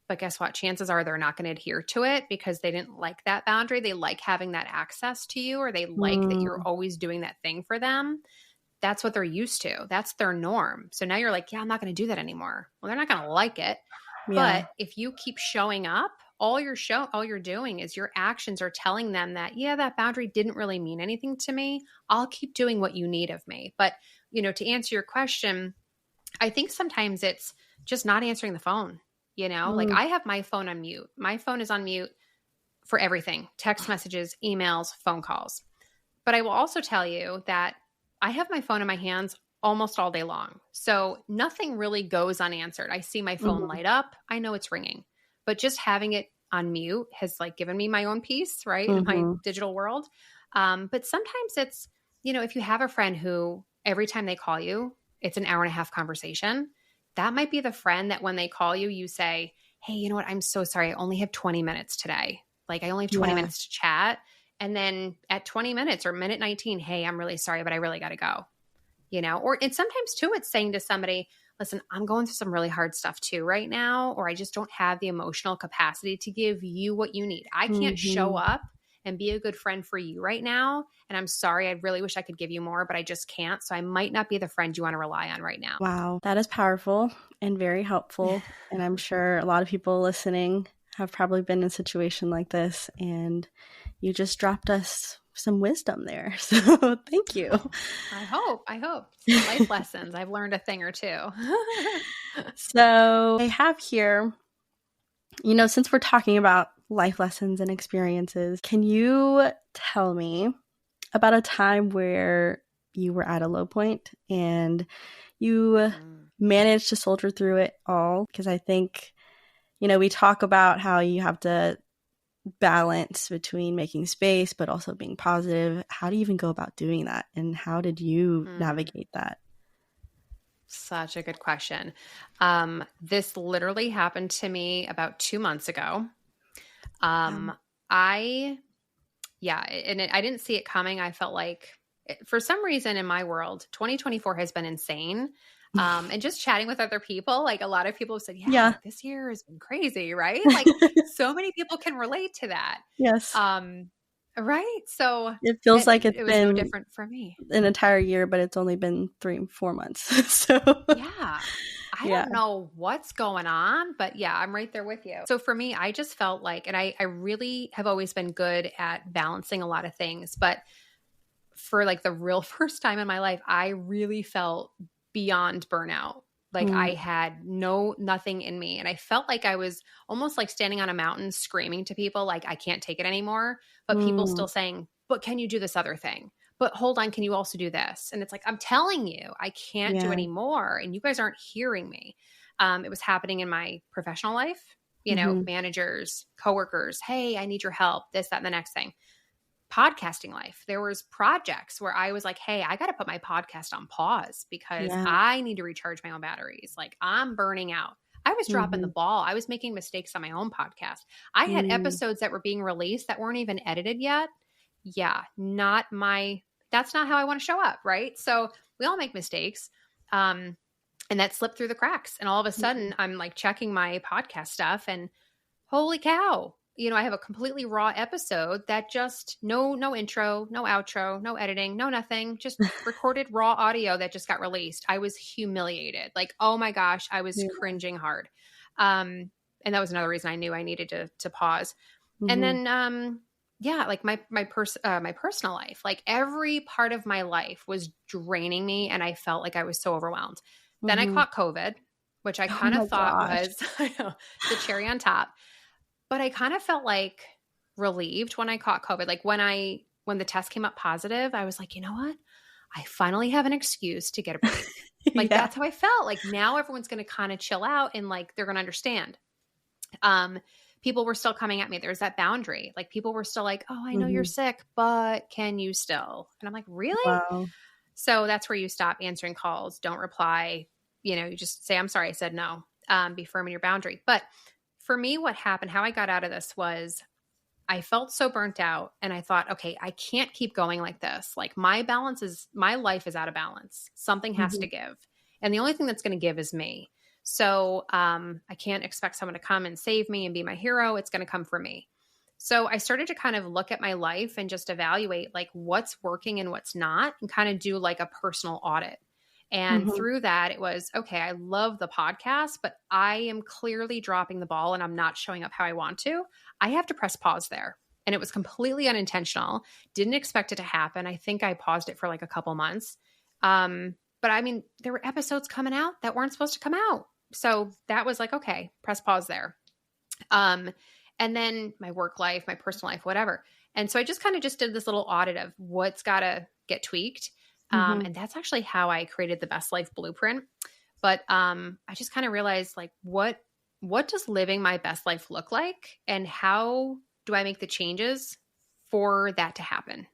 But guess what? Chances are they're not going to adhere to it because they didn't like that boundary. They like having that access to you, or they like that you're Mm, always doing that thing for them. That's what they're used to. That's their norm. So now you're like, yeah, I'm not going to do that anymore. Well, they're not going to like it. yeah. But if you keep showing up, all you're doing is your actions are telling them that, yeah, that boundary didn't really mean anything to me. I'll keep doing what you need of me. But, to answer your question, I think sometimes it's just not answering the phone. Like Mm, I have my phone on mute. My phone is on mute for everything: text messages, emails, phone calls. But I will also tell you that I have my phone in my hands almost all day long. So nothing really goes unanswered. I see my phone mhm, light up, I know it's ringing. But just having it on mute has, like, given me my own peace, right, in my mhm, digital world. But sometimes it's, if you have a friend who every time they call you, it's an hour and a half conversation, that might be the friend that when they call you, you say, hey, you know what? I'm so sorry. I only have 20 minutes today. Like, I only have 20 yeah. minutes to chat. And then at 20 minutes or minute 19, hey, I'm really sorry, but I really got to go. Or, and sometimes too, it's saying to somebody, listen, I'm going through some really hard stuff too right now, or I just don't have the emotional capacity to give you what you need. I can't show Mhm. up and be a good friend for you right now. And I'm sorry, I really wish I could give you more, but I just can't. So I might not be the friend you want to rely on right now. Wow, that is powerful and very helpful. And I'm sure a lot of people listening have probably been in a situation like this, and you just dropped us some wisdom there. So thank you. Oh, I hope some life lessons. I've learned a thing or two. So I have here, since we're talking about life lessons and experiences, can you tell me about a time where you were at a low point and you Mm, managed to soldier through it all? Because I think, we talk about how you have to balance between making space but also being positive. How do you even go about doing that? And how did you mm. navigate that? Such a good question. This literally happened to me about 2 months ago. Wow. Um, I, yeah, and I didn't see it coming. I felt like for some reason in my world, 2024 has been insane. And just chatting with other people, like a lot of people have said, yeah, Yeah. like this year has been crazy, right? Like so many people can relate to that. Yes. Right. So It feels like it's it was no been different for me. an entire year, but it's only been 3-4 months. So Yeah. I yeah. don't know what's going on, but yeah, I'm right there with you. So for me, I just felt like, and I really have always been good at balancing a lot of things, but for like the real first time in my life, I really felt beyond burnout. Like I Mm, had nothing in me. And I felt like I was almost like standing on a mountain screaming to people, like, I can't take it anymore. But people mm, still saying, but can you do this other thing? But hold on, can you also do this? And it's like, I'm telling you, I can't do yeah. any more. And you guys aren't hearing me. It was happening in my professional life, Mhm. managers, coworkers. Hey, I need your help. This, that, and the next thing. Podcasting life, there was projects where I was like, hey, I got to put my podcast on pause because Yeah. I need to recharge my own batteries. Like I'm burning out. I was dropping the Mhm. ball. I was making mistakes on my own podcast. I had Mm, episodes that were being released that weren't even edited yet. Yeah, that's not how I want to show up, right? So we all make mistakes. And that slipped through the cracks. And all of a mhm. sudden I'm like checking my podcast stuff and holy cow. I have a completely raw episode that just no intro, no outro, no editing, no nothing, just recorded raw audio that just got released. I was humiliated. Like, oh my gosh, I was Yeah. cringing hard. And that was another reason I knew I needed to pause. And Mhm. then yeah, like my personal life, like every part of my life was draining me and I felt like I was so overwhelmed. Then I Mhm. caught COVID, which I Oh kind of my thought gosh. was I know, the cherry on top. But I kind of felt like relieved when I caught COVID. Like when the test came up positive, I was like, you know what? I finally have an excuse to get a break. Like Yeah. that's how I felt. Like now everyone's going to kind of chill out and like they're going to understand. Um, People were still coming at me. There's that boundary. Like people were still like, "Oh, I know you're Mhm. sick, but can you still?" And I'm like, "Really?" Wow. So that's where you stop answering calls, don't reply. You just say, "I'm sorry, I said no." Be firm in your boundary. But for me, what happened, how I got out of this was I felt so burnt out and I thought, okay, I can't keep going like this. Like my life is out of balance. Something has to Mhm. give. And the only thing that's going to give is me. So I can't expect someone to come and save me and be my hero. It's going to come from me. So I started to kind of look at my life and just evaluate like what's working and what's not and kind of do like a personal audit. And Mhm. through that, it was okay, I love the podcast, but I am clearly dropping the ball and I'm not showing up how I want to. I have to press pause there. And it was completely unintentional. Didn't expect it to happen. I think I paused it for like a couple months. But I mean, there were episodes coming out that weren't supposed to come out. So that was like, okay, press pause there. Um, and then my work life, my personal life, whatever. And so I just kind of just did this little audit of what's got to get tweaked. Mhm. And that's actually how I created the Best Life Blueprint. But I just kind of realized like what does living my best life look like, and how do I make the changes for that to happen?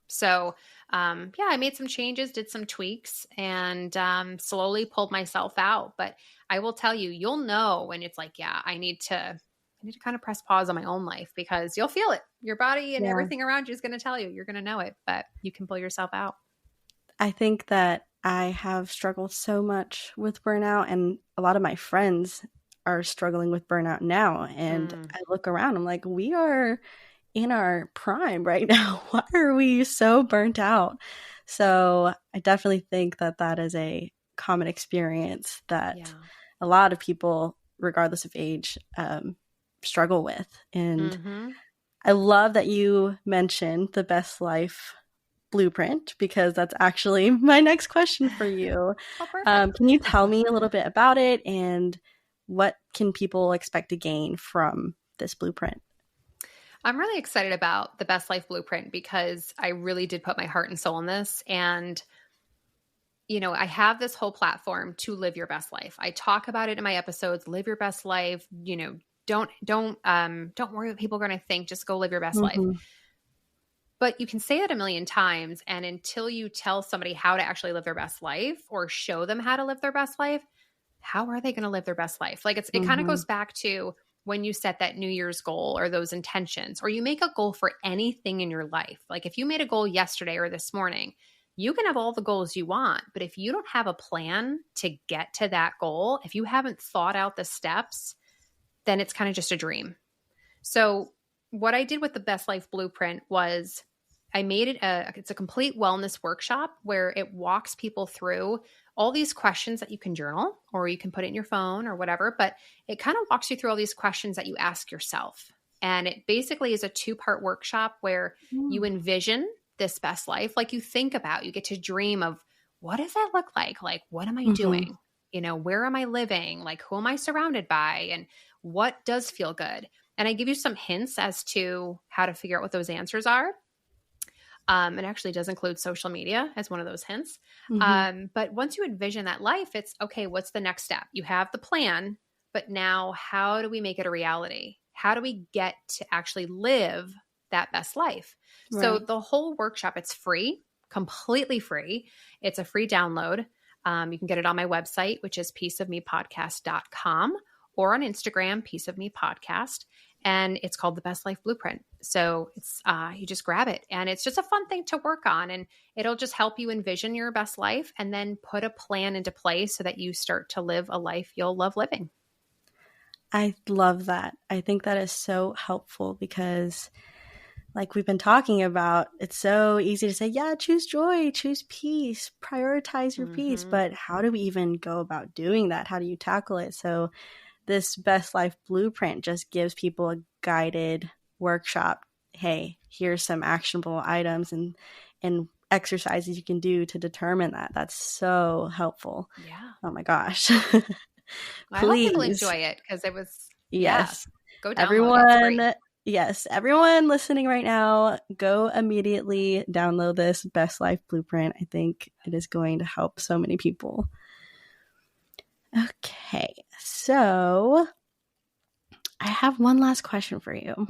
So yeah, I made some changes, did some tweaks, and slowly pulled myself out. But I will tell you, you'll know when it's like, yeah, I need to kind of press pause on my own life because you'll feel it. Your body and Yeah. everything around you is going to tell you. You're going to know it, but you can pull yourself out. I think that I have struggled so much with burnout, and a lot of my friends are struggling with burnout now. And Mm, I look around, I'm like, we are in our prime right now. Why are we so burnt out? So I definitely think that that is a common experience that yeah. a lot of people, regardless of age, struggle with. And Mm-hmm. I love that you mentioned the best life blueprint because that's actually my next question for you. Oh, perfect. Can you tell me a little bit about it and what can people expect to gain from this blueprint? I'm really excited about the Best Life Blueprint because I really did put my heart and soul in this. And, I have this whole platform to live your best life. I talk about it in my episodes, live your best life, don't worry what people are going to think. Just go live your best life. Mm-hmm. But you can say that a million times. And until you tell somebody how to actually live their best life or show them how to live their best life, how are they going to live their best life? Like it kind of Mm-hmm. goes back to when you set that New Year's goal or those intentions, or you make a goal for anything in your life. Like if you made a goal yesterday or this morning, you can have all the goals you want, but if you don't have a plan to get to that goal, if you haven't thought out the steps, then it's kind of just a dream. So what I did with the Best Life Blueprint was I made it it's a complete wellness workshop where it walks people through all these questions that you can journal or you can put it in your phone or whatever, but it kind of walks you through all these questions that you ask yourself. And it basically is a 2-part workshop where you envision this best life. Like you think about, you get to dream of, what does that look like? Like, what am I doing? Where am I living? Like, who am I surrounded by? And what does feel good? And I give you some hints as to how to figure out what those answers are. It actually does include social media as one of those hints. But once you envision that life, it's okay, what's the next step? You have the plan, but now how do we make it a reality? How do we get to actually live that best life? Right. So the whole workshop, it's free, completely free. It's a free download. You can get it on my website, which is peaceofmepodcast.com, or on Instagram, Piece of Me Podcast. And it's called the Best Life Blueprint. So it's you just grab it, and it's just a fun thing to work on, and it'll just help you envision your best life and then put a plan into place so that you start to live a life you'll love living. I love that. I think that is so helpful because, like we've been talking about, it's so easy to say, yeah, choose joy, choose peace, prioritize your peace. But how do we even go about doing that? How do you tackle it? So this Best Life Blueprint just gives people a guided workshop. Hey, here's some actionable items and exercises you can do to determine that. That's so helpful. Yeah. Oh my gosh. I hope people enjoy it because it was, yes. Go download it. Yes, everyone listening right now, go immediately download this Best Life Blueprint. I think it is going to help so many people. Okay, so I have one last question for you.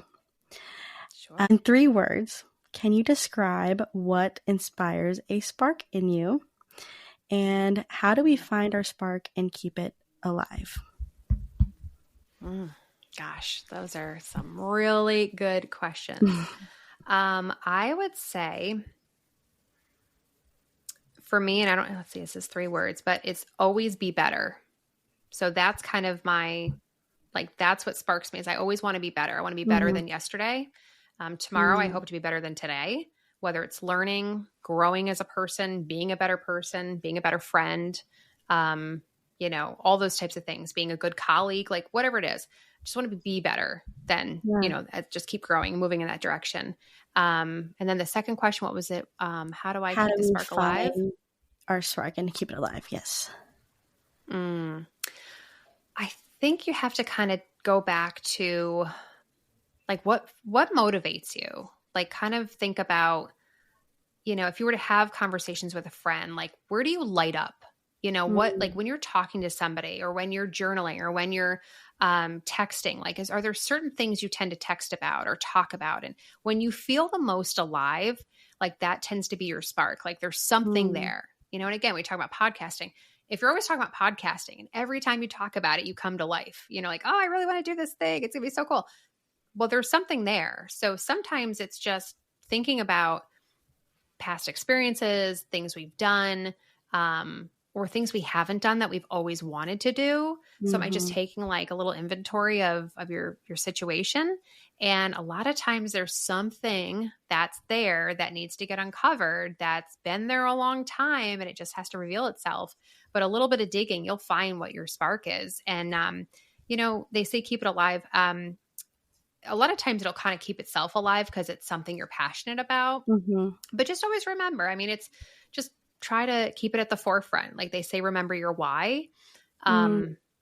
Sure. In 3 words, can you describe what inspires a spark in you? And how do we find our spark and keep it alive? Gosh, those are some really good questions. I would say for me, and let's see, this is 3 words, but it's always be better. So that's kind of that's what sparks me is I always want to be better. I want to be better than yesterday. Tomorrow, I hope to be better than today, whether it's learning, growing as a person, being a better person, being a better friend, all those types of things, being a good colleague, like whatever it is. I just want to be better than, just keep growing and moving in that direction. And then the second question, what was it? How do I keep the spark alive? Our spark and keep it alive. Yes. I think you have to kind of go back to like what motivates you? Like kind of think about, if you were to have conversations with a friend, like where do you light up? What, like when you're talking to somebody or when you're journaling or when you're texting, like are there certain things you tend to text about or talk about? And when you feel the most alive, like that tends to be your spark. Like there's something there, and again, we talk about podcasting. If you're always talking about podcasting and every time you talk about it, you come to life, like, oh, I really want to do this thing. It's gonna be so cool. Well, there's something there. So sometimes it's just thinking about past experiences, things we've done, or things we haven't done that we've always wanted to do. So am I just taking like a little inventory of your situation? And a lot of times there's something that's there that needs to get uncovered that's been there a long time and it just has to reveal itself. But a little bit of digging, you'll find what your spark is. And, they say keep it alive. A lot of times it'll kind of keep itself alive because it's something you're passionate about. But just always remember, it's just try to keep it at the forefront. Like they say, remember your why.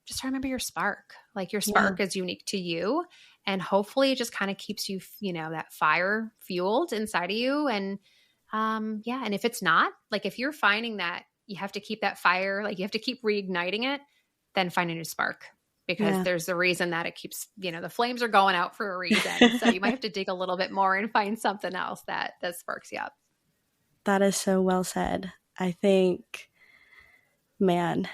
Just remember your spark. Like your spark is unique to you. And hopefully it just kind of keeps you, that fire fueled inside of you. And and if it's not, like if you're finding that you have to keep that fire, like you have to keep reigniting it, then find a new spark. Because there's a reason that it keeps, the flames are going out for a reason. So you might have to dig a little bit more and find something else that sparks you up. That is so well said. I think, man,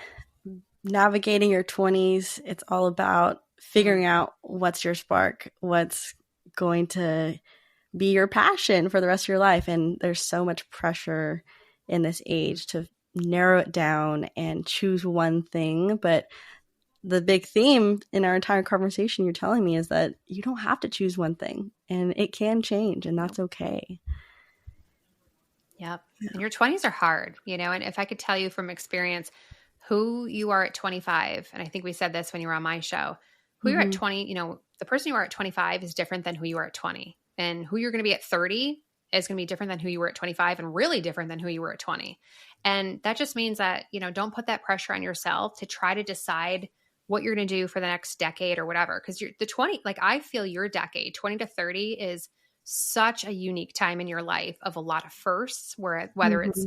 navigating your 20s, it's all about figuring out what's your spark, what's going to be your passion for the rest of your life. And there's so much pressure in this age to narrow it down and choose one thing. But the big theme in our entire conversation you're telling me is that you don't have to choose one thing, and it can change, and that's okay. Yep. Yeah. And your 20s are hard, and if I could tell you from experience who you are at 25, and I think we said this when you were on my show, who you're at 20, the person you are at 25 is different than who you are at 20. And who you're going to be at 30 is going to be different than who you were at 25 and really different than who you were at 20. And that just means that, don't put that pressure on yourself to try to decide what you're going to do for the next decade or whatever. Because the 20, like I feel your decade, 20 to 30 is such a unique time in your life of a lot of firsts, whether it's,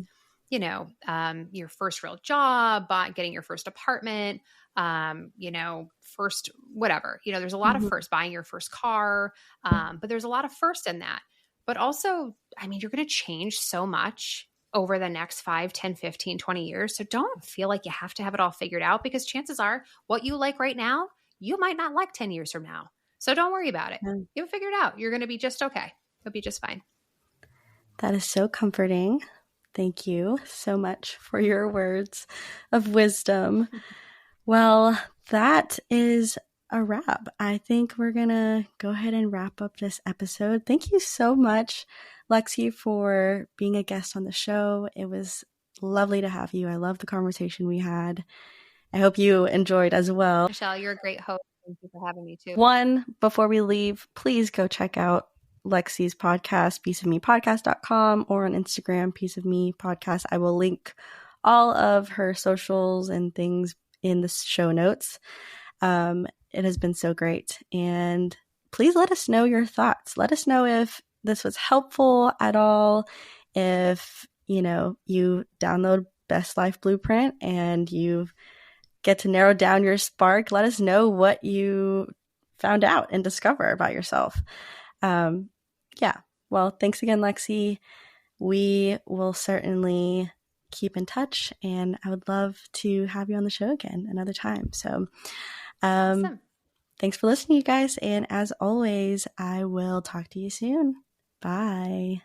your first real job, getting your first apartment, first whatever, there's a lot of first, buying your first car. But there's a lot of first in that. But also, I mean, you're going to change so much over the next 5, 10, 15, 20 years. So don't feel like you have to have it all figured out, because chances are what you like right now, you might not like 10 years from now. So don't worry about it. You'll figure it out. You're going to be just okay. You'll be just fine. That is so comforting. Thank you so much for your words of wisdom. Well, that is a wrap. I think we're going to go ahead and wrap up this episode. Thank you so much, Lexy, for being a guest on the show. It was lovely to have you. I love the conversation we had. I hope you enjoyed as well. Michelle, you're a great host. Thank you for having me too. One, before we leave, please go check out Lexy's podcast, pieceofmepodcast.com, or on Instagram, Piece of Me Podcast. I will link all of her socials and things in the show notes. It has been so great. And please let us know your thoughts. Let us know if this was helpful at all. If, you download Best Life Blueprint and you get to narrow down your spark, let us know what you found out and discover about yourself. Well, thanks again, Lexy. We will certainly keep in touch, and I would love to have you on the show again another time. So, Awesome. Thanks for listening, you guys. And as always, I will talk to you soon. Bye.